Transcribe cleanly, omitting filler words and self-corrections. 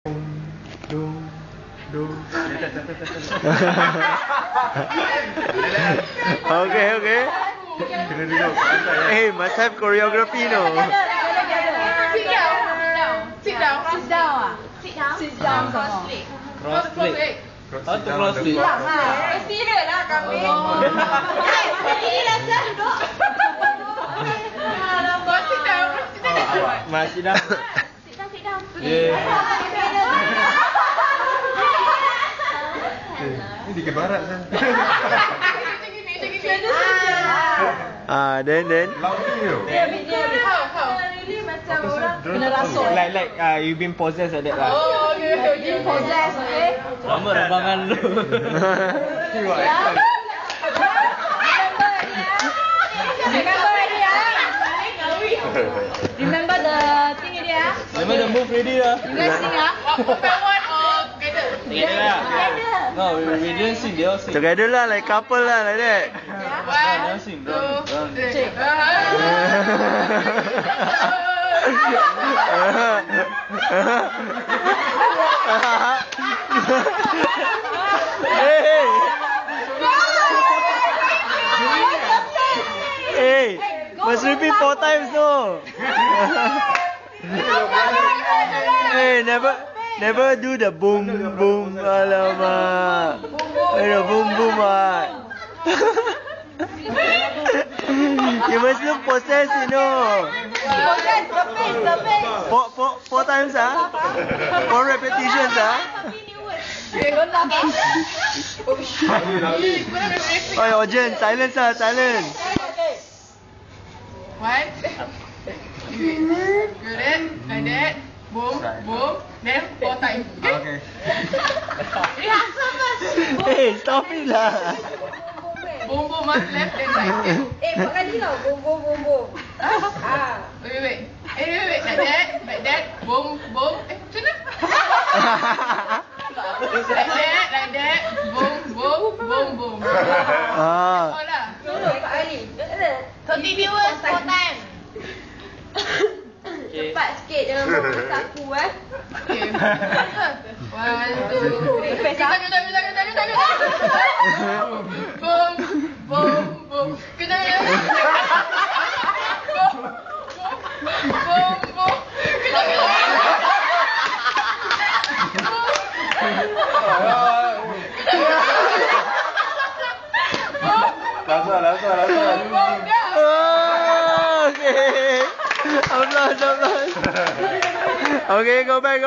Okay. Hey, must have choreography, no? Sit down. Cross leg. How to cross leg? Serius lah kami. Sit down. Sit down. Ini di barat kan? Then. Like you been possessed like that lah. Oh, okay. Possess, okay? Lama rambangan lu. Remember the thing already, ah? Remember the move ready lah. You guys sing, ah? One or together? Together lah. No, we didn't sing. They all sing. Together lah, like couple lah, like that. One, Sing. two, three. Hey, must repeat 4 times, no? Hey, never do the boom boom, alamak. The boom boom, what? You must look possessed, you know. Possess, the face. 4 times, ah? 4 repetitions, ah? Don't laugh, ah. Oh, Ojen, silence, ah, silence. One. Good. Like that. Boom. Then 4 times. Okay. Rehearsal first. Hey, stop it lah. Boom, left and right. Buat kali tau. Boom. Wait. Like that. Boom. Macam mana? Like that. Boom. Ah. Oh lah. Cepat kali. 30 viewers 4 times. Cepat sikit. Jangan buat aku, eh. Okay. 1, 2, 3. Tangan. Boom. Tangan. Boom. Lasa. Oh, okay. I'm lost. Okay, go back.